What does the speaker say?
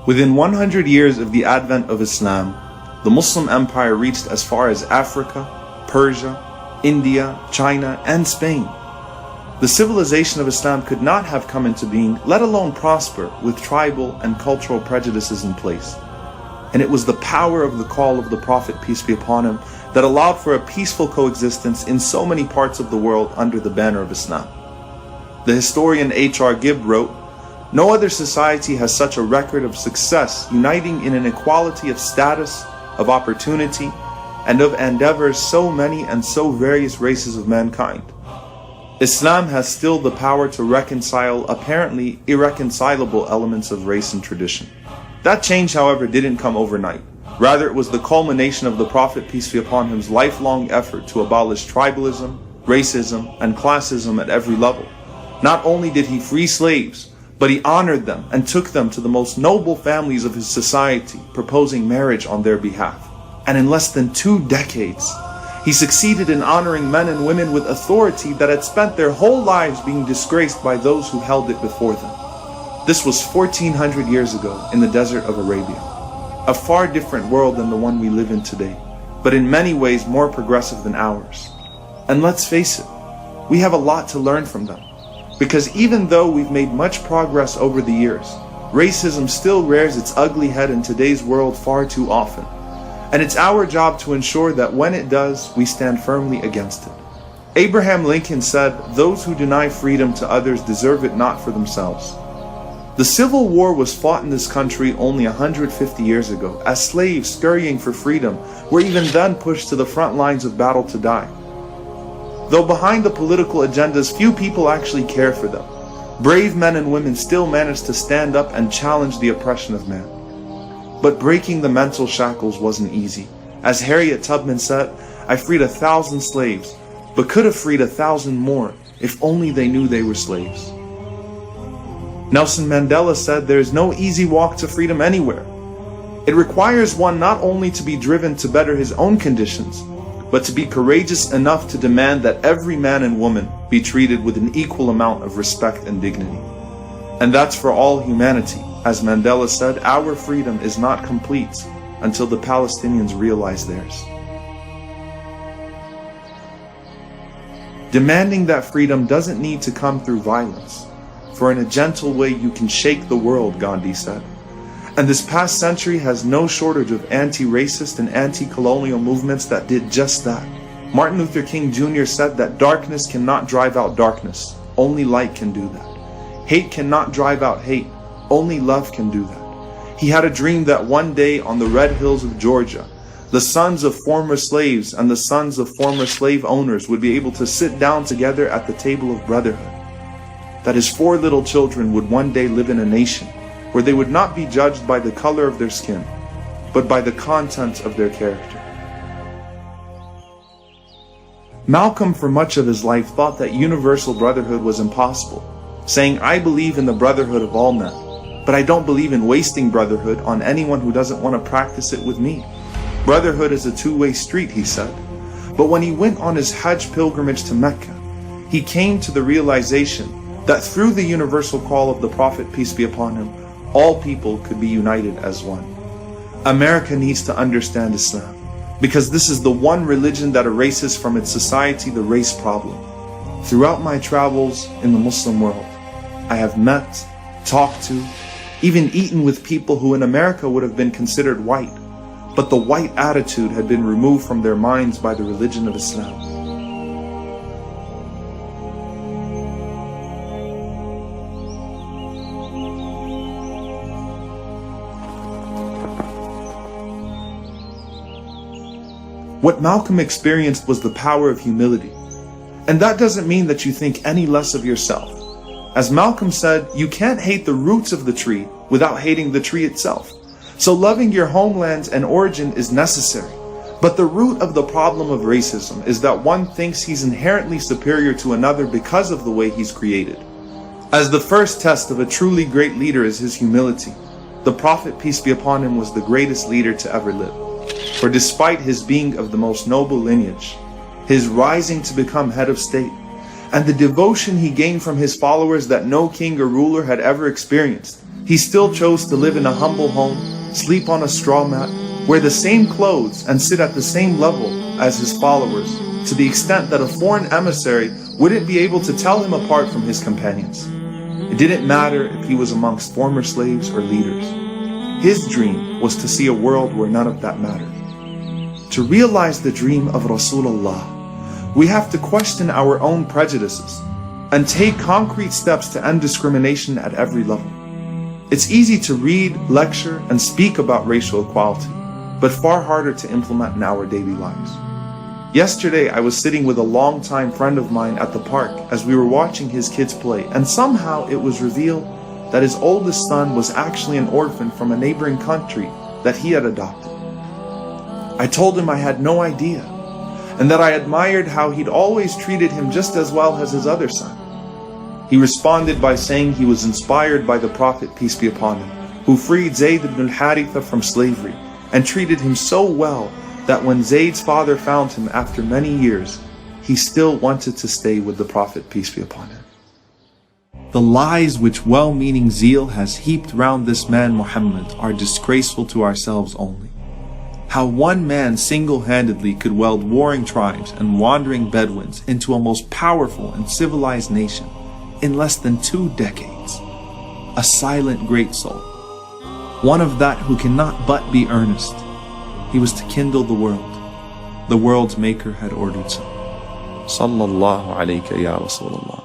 Within 100 years of the advent of Islam, the Muslim empire reached as far as Africa, Persia, India, China, and Spain. The civilization of Islam could not have come into being, let alone prosper, with tribal and cultural prejudices in place. And it was the power of the call of the Prophet, peace be upon him, that allowed for a peaceful coexistence in so many parts of the world under the banner of Islam. The historian H.R. Gibb wrote, "No other society has such a record of success, uniting in an equality of status, of opportunity, and of endeavors so many and so various races of mankind. Islam has still the power to reconcile apparently irreconcilable elements of race and tradition." That change, however, didn't come overnight. Rather, it was the culmination of the Prophet, peace be upon him's lifelong effort to abolish tribalism, racism, and classism at every level. Not only did he free slaves, but he honored them and took them to the most noble families of his society, proposing marriage on their behalf. And in less than 2 decades, he succeeded in honoring men and women with authority that had spent their whole lives being disgraced by those who held it before them. This was 1400 years ago in the desert of Arabia. A far different world than the one we live in today, but in many ways more progressive than ours. And let's face it, we have a lot to learn from them. Because even though we've made much progress over the years, racism still rears its ugly head in today's world far too often. And it's our job to ensure that when it does, we stand firmly against it. Abraham Lincoln said, "Those who deny freedom to others deserve it not for themselves." The Civil War was fought in this country only 150 years ago, as slaves scurrying for freedom were even then pushed to the front lines of battle to die. Though behind the political agendas, few people actually care for them. Brave men and women still manage to stand up and challenge the oppression of man. But breaking the mental shackles wasn't easy. As Harriet Tubman said, "I freed 1,000 slaves, but could have freed 1,000 more if only they knew they were slaves." Nelson Mandela said, "There is no easy walk to freedom anywhere. It requires one not only to be driven to better his own conditions, but to be courageous enough to demand that every man and woman be treated with an equal amount of respect and dignity." And that's for all humanity. As Mandela said, our freedom is not complete until the Palestinians realize theirs. Demanding that freedom doesn't need to come through violence, for in a gentle way you can shake the world, Gandhi said. And this past century has no shortage of anti-racist and anti-colonial movements that did just that. Martin Luther King Jr. said that darkness cannot drive out darkness, only light can do that. Hate cannot drive out hate, only love can do that. He had a dream that one day on the red hills of Georgia, the sons of former slaves and the sons of former slave owners would be able to sit down together at the table of brotherhood. That his 4 little children would one day live in a nation where they would not be judged by the color of their skin, but by the content of their character. Malcolm, for much of his life, thought that universal brotherhood was impossible, saying, "I believe in the brotherhood of all men, but I don't believe in wasting brotherhood on anyone who doesn't want to practice it with me. Brotherhood is a two-way street," he said. But when he went on his Hajj pilgrimage to Mecca, he came to the realization that through the universal call of the Prophet, peace be upon him, all people could be united as one. America needs to understand Islam, because this is the one religion that erases from its society the race problem. Throughout my travels in the Muslim world, I have met, talked to, even eaten with people who in America would have been considered white, but the white attitude had been removed from their minds by the religion of Islam. What Malcolm experienced was the power of humility. And that doesn't mean that you think any less of yourself. As Malcolm said, you can't hate the roots of the tree without hating the tree itself. So loving your homeland and origin is necessary. But the root of the problem of racism is that one thinks he's inherently superior to another because of the way he's created. As the first test of a truly great leader is his humility, the Prophet, peace be upon him, was the greatest leader to ever live. For despite his being of the most noble lineage, his rising to become head of state, and the devotion he gained from his followers that no king or ruler had ever experienced, He still chose to live in a humble home, sleep on a straw mat, wear the same clothes, and sit at the same level as his followers, to the extent that a foreign emissary wouldn't be able to tell him apart from his companions. It didn't matter if he was amongst former slaves or leaders. His dream was to see a world where none of that mattered. To realize the dream of Rasulullah, we have to question our own prejudices and take concrete steps to end discrimination at every level. It's easy to read, lecture, and speak about racial equality, but far harder to implement in our daily lives. Yesterday, I was sitting with a longtime friend of mine at the park as we were watching his kids play, and somehow it was revealed that his oldest son was actually an orphan from a neighboring country that he had adopted. I told him I had no idea, and that I admired how he'd always treated him just as well as his other son. He responded by saying he was inspired by the Prophet, peace be upon him, who freed Zayd ibn al-Haritha from slavery and treated him so well that when Zayd's father found him after many years, he still wanted to stay with the Prophet, peace be upon him. The lies which well-meaning zeal has heaped round this man Muhammad are disgraceful to ourselves only. How one man single-handedly could weld warring tribes and wandering Bedouins into a most powerful and civilized nation in less than 2 decades. A silent great soul, one of that who cannot but be earnest. He was to kindle the world. The world's maker had ordered so. Sallallahu alayka ya Rasulullah.